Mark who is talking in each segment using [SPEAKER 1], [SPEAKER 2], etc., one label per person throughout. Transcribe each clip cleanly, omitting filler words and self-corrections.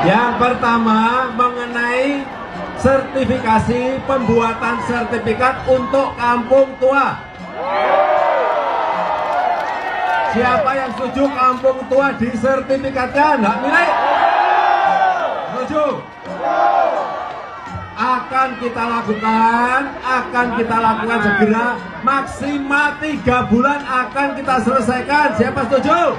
[SPEAKER 1] Yang pertama mengenai sertifikasi pembuatan sertifikat untuk kampung tua. Siapa yang setuju kampung tua disertifikatkan? Hak milik? Setuju? Akan kita lakukan segera, maksimal 3 bulan akan kita selesaikan. Siapa setuju?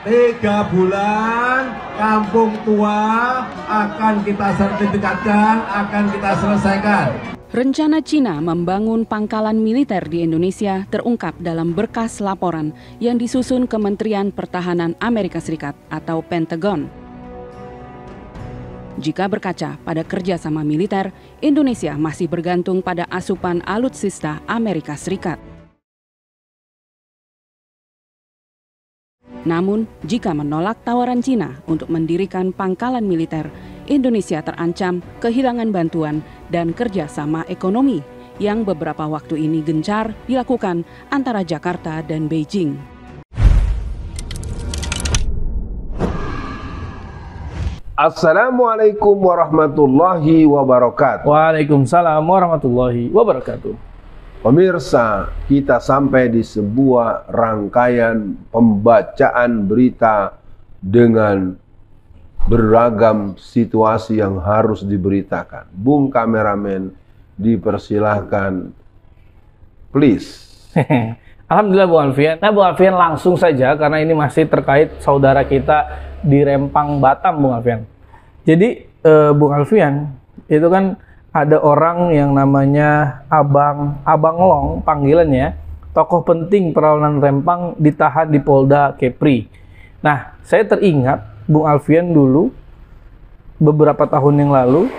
[SPEAKER 1] 3 bulan kampung tua akan kita sertifikatkan, akan kita selesaikan.
[SPEAKER 2] Rencana Cina membangun pangkalan militer di Indonesia terungkap dalam berkas laporan yang disusun Kementerian Pertahanan Amerika Serikat atau Pentagon. Jika berkaca pada kerjasama militer, Indonesia masih bergantung pada asupan alutsista Amerika Serikat. Namun, jika menolak tawaran Cina untuk mendirikan pangkalan militer, Indonesia terancam kehilangan bantuan dan kerjasama ekonomi yang beberapa waktu ini gencar dilakukan antara Jakarta dan Beijing.
[SPEAKER 3] Assalamualaikum warahmatullahi wabarakatuh.
[SPEAKER 4] Waalaikumsalam warahmatullahi wabarakatuh.
[SPEAKER 3] Pemirsa, kita sampai di sebuah rangkaian pembacaan berita dengan beragam situasi yang harus diberitakan. Bung kameramen, dipersilahkan, please.
[SPEAKER 4] Alhamdulillah Bung Alfian. Nah Bung Alfian, langsung saja karena ini masih terkait saudara kita di Rempang, Batam, Bung Alfian. Jadi Bung Alfian, itu kan ada orang yang namanya Abang Long panggilannya, tokoh penting perlawanan Rempang ditahan di Polda Kepri. Nah, saya teringat Bung Alfian dulu beberapa tahun yang lalu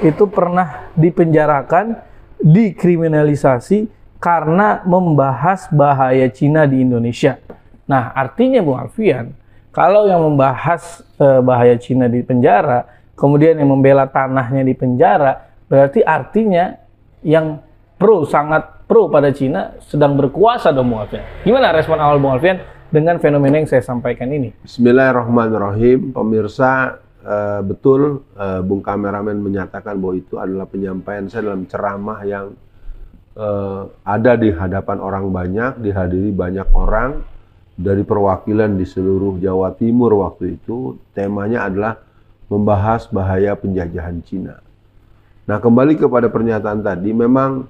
[SPEAKER 4] itu pernah dipenjarakan, dikriminalisasi karena membahas bahaya Cina di Indonesia. Nah, artinya Bung Alfian, kalau yang membahas bahaya Cina di penjara, kemudian yang membela tanahnya di penjara, berarti artinya yang sangat pro pada Cina sedang berkuasa dong Bung Alfian. Gimana respon awal Bung Alfian dengan fenomena yang saya sampaikan ini?
[SPEAKER 3] Bismillahirrahmanirrahim. Pemirsa, betul Bung kameramen menyatakan bahwa itu adalah penyampaian saya dalam ceramah yang ada di hadapan orang banyak, dihadiri banyak orang dari perwakilan di seluruh Jawa Timur waktu itu. Temanya adalah membahas bahaya penjajahan Cina. Nah, kembali kepada pernyataan tadi, memang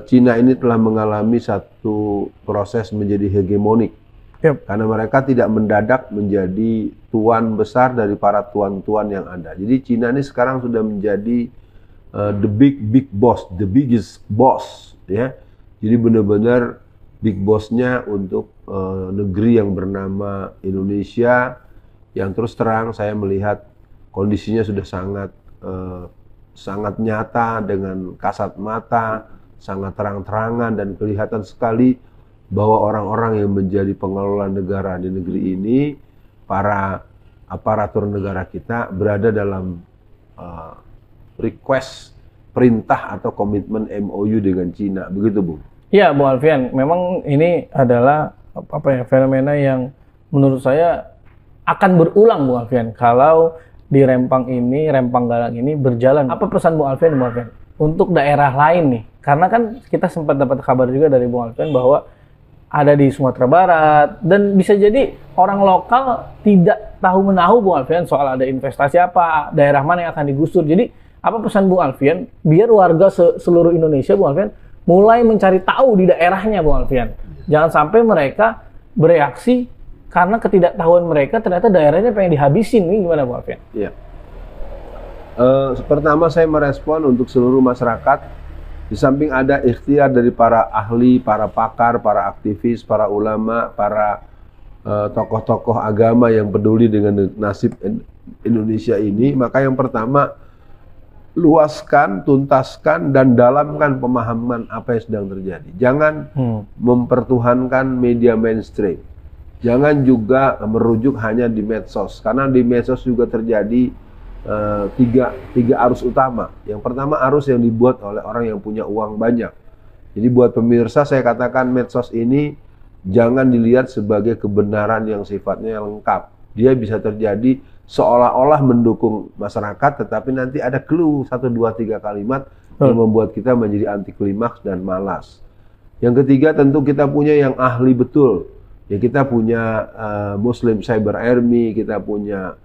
[SPEAKER 3] Cina ini telah mengalami satu proses menjadi hegemonik. Yep. Karena mereka tidak mendadak menjadi tuan besar dari para tuan-tuan yang ada. Jadi Cina ini sekarang sudah menjadi the big boss, the biggest boss, ya. Jadi benar-benar big bossnya untuk negeri yang bernama Indonesia, yang terus terang saya melihat kondisinya sudah sangat nyata dengan kasat mata, sangat terang-terangan, dan kelihatan sekali bahwa orang-orang yang menjadi pengelola negara di negeri ini, para aparatur negara kita berada dalam request, perintah atau komitmen MOU dengan Cina, begitu Bung?
[SPEAKER 4] Ya Bung Alfian, memang ini adalah fenomena yang menurut saya akan berulang Bung Alfian kalau di Rempang ini, Rempang Galang ini berjalan. Apa pesan Bung Alfian untuk daerah lain nih? Karena kan kita sempat dapat kabar juga dari Bung Alfian bahwa ada di Sumatera Barat, dan bisa jadi orang lokal tidak tahu menahu Bung Alfian soal ada investasi apa, daerah mana yang akan digusur. Jadi apa pesan Bung Alfian biar warga seluruh Indonesia Bung Alfian mulai mencari tahu di daerahnya Bung Alfian. Jangan sampai mereka bereaksi karena ketidaktahuan mereka ternyata daerahnya pengen dihabisin. Ini gimana Bung Alfian?
[SPEAKER 3] Iya. Pertama saya merespon untuk seluruh masyarakat. Di samping ada ikhtiar dari para ahli, para pakar, para aktivis, para ulama, para tokoh-tokoh agama yang peduli dengan nasib Indonesia ini, maka yang pertama, luaskan, tuntaskan, dan dalamkan pemahaman apa yang sedang terjadi. Jangan mempertuhankan media mainstream. Jangan juga merujuk hanya di medsos, karena di medsos juga terjadi tiga arus utama. Yang pertama, arus yang dibuat oleh orang yang punya uang banyak. Jadi buat pemirsa saya katakan medsos ini jangan dilihat sebagai kebenaran yang sifatnya lengkap. Dia bisa terjadi seolah-olah mendukung masyarakat, tetapi nanti ada clue 1, 2, 3 kalimat yang membuat kita menjadi anti klimaks dan malas. Yang ketiga tentu kita punya yang ahli betul. Ya kita punya Muslim Cyber Army, kita punya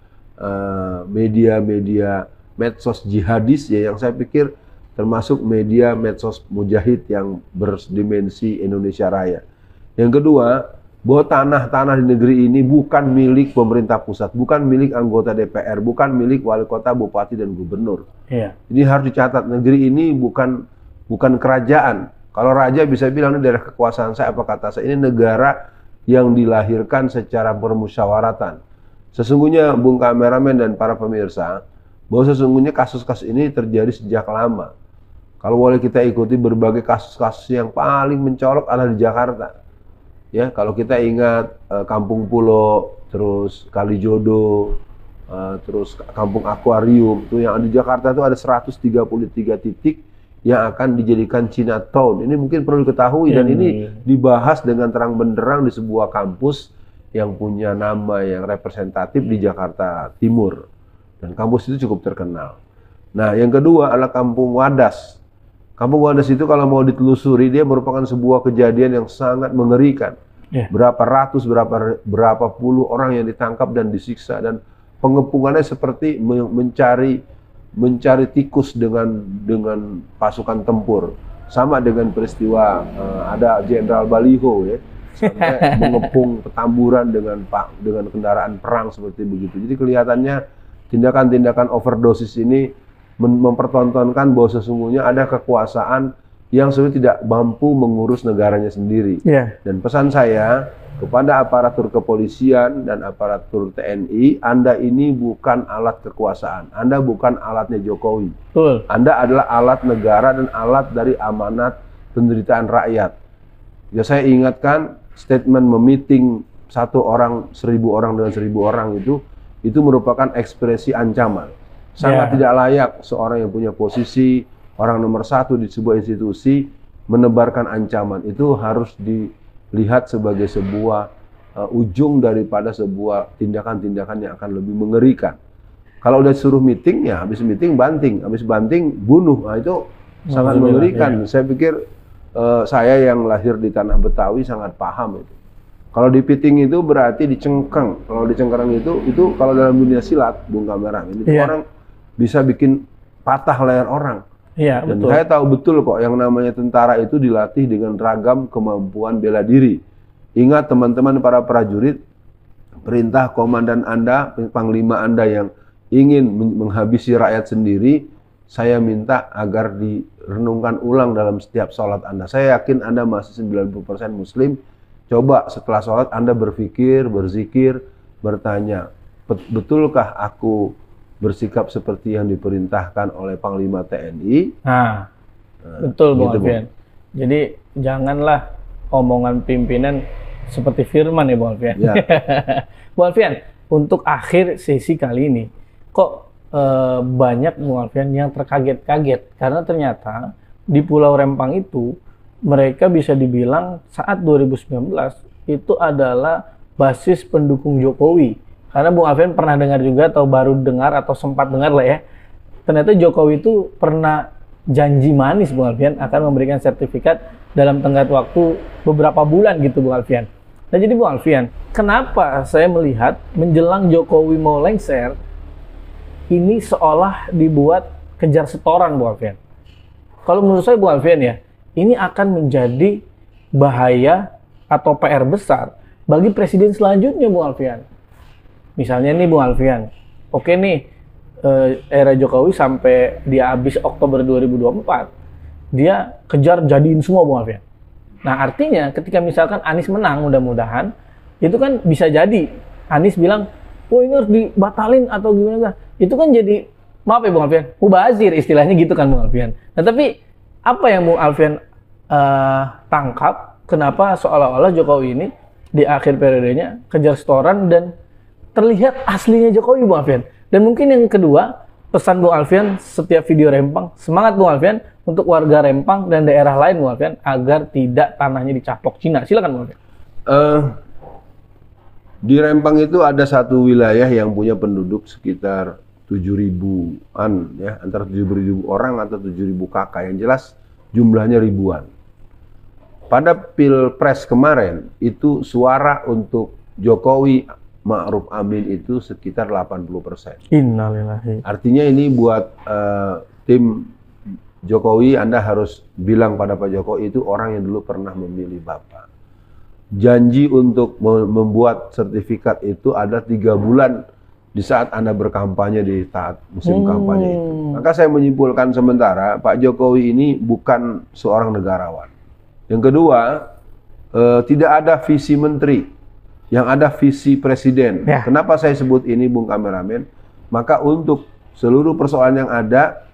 [SPEAKER 3] media-media medsos jihadis ya, yang saya pikir termasuk media medsos mujahid yang berdimensi Indonesia Raya. Yang kedua, bahwa tanah-tanah di negeri ini bukan milik pemerintah pusat, bukan milik anggota DPR, bukan milik wali kota, bupati, dan gubernur.
[SPEAKER 4] Iya.
[SPEAKER 3] Ini harus dicatat, negeri ini bukan kerajaan. Kalau raja bisa bilang ini daerah kekuasaan saya, apa kata saya, ini negara yang dilahirkan secara bermusyawaratan. Sesungguhnya Bung Kameramen dan para pemirsa, bahwa sesungguhnya kasus-kasus ini terjadi sejak lama. Kalau boleh kita ikuti berbagai kasus-kasus yang paling mencolok adalah di Jakarta. Ya, kalau kita ingat Kampung Pulo, terus Kalijodo, terus Kampung Akuarium, itu yang di Jakarta itu ada 133 titik yang akan dijadikan Chinatown. Ini mungkin perlu diketahui dan ini dibahas dengan terang benderang di sebuah kampus yang punya nama yang representatif di Jakarta Timur. Dan kampus itu cukup terkenal. Nah, yang kedua adalah Kampung Wadas. Kampung Wadas itu kalau mau ditelusuri, dia merupakan sebuah kejadian yang sangat mengerikan. Berapa ratus, berapa puluh orang yang ditangkap dan disiksa, dan pengepungannya seperti mencari tikus dengan pasukan tempur. Sama dengan peristiwa ada Jenderal Baliho ya, sampai mengepung Petamburan dengan kendaraan perang seperti begitu. Jadi kelihatannya tindakan-tindakan overdosis ini mempertontonkan bahwa sesungguhnya ada kekuasaan yang sebenarnya tidak mampu mengurus negaranya sendiri. Dan pesan saya kepada aparatur kepolisian dan aparatur TNI, Anda ini bukan alat kekuasaan, Anda bukan alatnya Jokowi. Anda adalah alat negara dan alat dari amanat penderitaan rakyat. Ya, saya ingatkan statement memiting 1 orang 1000 orang dengan 1000 orang itu merupakan ekspresi ancaman. Sangat tidak layak seorang yang punya posisi orang nomor 1 di sebuah institusi menebarkan ancaman. Itu harus dilihat sebagai sebuah ujung daripada sebuah tindakan-tindakan yang akan lebih mengerikan. Kalau udah suruh meeting, ya habis meeting banting, habis banting bunuh. Nah, itu sangat mengerikan. Saya pikir saya yang lahir di tanah Betawi sangat paham itu. Kalau dipiting itu berarti dicengkang. Kalau dicengkang itu kalau dalam dunia silat, Bung Kameramen, itu orang bisa bikin patah leher orang. Dan betul. Saya tahu betul kok yang namanya tentara itu dilatih dengan ragam kemampuan bela diri. Ingat teman-teman para prajurit, perintah komandan Anda, panglima Anda yang ingin menghabisi rakyat sendiri, saya minta agar direnungkan ulang dalam setiap sholat Anda. Saya yakin Anda masih 90% Muslim. Coba setelah sholat Anda berpikir, berzikir, bertanya, betulkah aku bersikap seperti yang diperintahkan oleh Panglima TNI?
[SPEAKER 4] Betul Bung Alfian. Jadi janganlah omongan pimpinan seperti firman ya Bung Alfian. Bung Alfian, untuk akhir sesi kali ini, kok banyak Bung Alfian yang terkaget-kaget karena ternyata di Pulau Rempang itu mereka bisa dibilang saat 2019 itu adalah basis pendukung Jokowi. Karena Bung Alfian pernah dengar juga atau baru dengar atau sempat dengar lah ya, ternyata Jokowi itu pernah janji manis Bung Alfian akan memberikan sertifikat dalam tenggat waktu beberapa bulan gitu Bung Alfian. Nah jadi Bung Alfian, kenapa saya melihat menjelang Jokowi mau lengser, ini seolah dibuat kejar setoran Bung Alfian. Kalau menurut saya Bung Alfian ya, ini akan menjadi bahaya atau PR besar bagi presiden selanjutnya Bung Alfian. Misalnya nih Bung Alfian, oke nih era Jokowi sampai dia habis Oktober 2024, dia kejar jadiin semua Bung Alfian. Nah artinya ketika misalkan Anies menang mudah-mudahan, itu kan bisa jadi Anies bilang, oh ini harus dibatalin atau gimana. Itu kan jadi, maaf ya Bung Alfian, mubazir istilahnya gitu kan Bung Alfian. Nah tapi apa yang Bung Alfian tangkap, kenapa seolah-olah Jokowi ini di akhir periodenya kejar setoran dan terlihat aslinya Jokowi Bung Alfian. Dan mungkin yang kedua, pesan Bung Alfian setiap video Rempang, semangat Bung Alfian untuk warga Rempang dan daerah lain Bung Alfian agar tidak tanahnya dicaplok Cina. Silakan Bung Alfian.
[SPEAKER 3] Di Rempang itu ada satu wilayah yang punya penduduk sekitar 7.000-an ya, antara 7.000 orang atau 7.000 kakak, yang jelas jumlahnya ribuan. Pada Pilpres kemarin itu suara untuk Jokowi Ma'ruf Amin itu sekitar 80%.
[SPEAKER 4] Innalillahi.
[SPEAKER 3] Artinya ini buat tim Jokowi, Anda harus bilang pada Pak Jokowi itu orang yang dulu pernah memilih Bapak. Janji untuk membuat sertifikat itu ada 3 bulan di saat Anda berkampanye di saat musim kampanye itu. Maka saya menyimpulkan sementara Pak Jokowi ini bukan seorang negarawan. Yang kedua, tidak ada visi menteri, yang ada visi presiden. Ya. Kenapa saya sebut ini, Bung Kameramen? Maka untuk seluruh persoalan yang ada,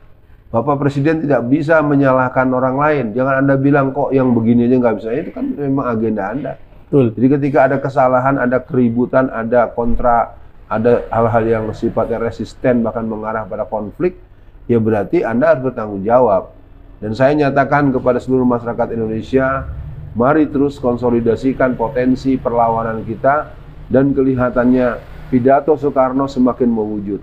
[SPEAKER 3] Bapak Presiden tidak bisa menyalahkan orang lain. Jangan Anda bilang kok yang begini aja nggak bisa. Itu kan memang agenda Anda. Betul. Jadi ketika ada kesalahan, ada keributan, ada kontra, ada hal-hal yang sifatnya resisten bahkan mengarah pada konflik, ya berarti Anda harus bertanggung jawab. Dan saya nyatakan kepada seluruh masyarakat Indonesia, mari terus konsolidasikan potensi perlawanan kita, dan kelihatannya pidato Soekarno semakin mewujud.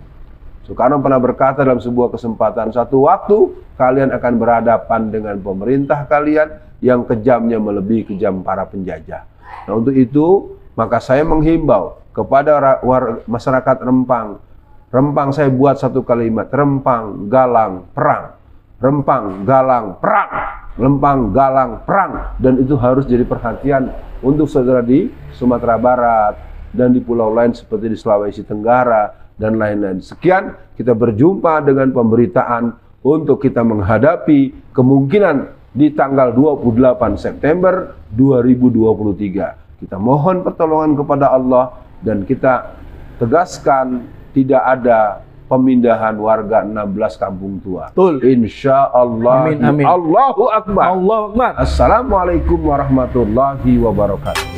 [SPEAKER 3] Soekarno pernah berkata dalam sebuah kesempatan, satu waktu kalian akan berhadapan dengan pemerintah kalian yang kejamnya melebihi kejam para penjajah. Nah, untuk itu maka saya menghimbau kepada masyarakat Rempang. Rempang saya buat satu kalimat, Rempang galang perang. Rempang galang perang. Rempang galang perang. Dan itu harus jadi perhatian untuk saudara di Sumatera Barat dan di pulau lain seperti di Sulawesi Tenggara dan lain-lain. Sekian, kita berjumpa dengan pemberitaan untuk kita menghadapi kemungkinan di tanggal 28 September 2023. Kita mohon pertolongan kepada Allah dan kita tegaskan tidak ada pemindahan warga 16 kampung tua. Betul. Insya Allah. Amin, amin. Allahu Akbar. Allahu Akbar. Assalamualaikum warahmatullahi wabarakatuh.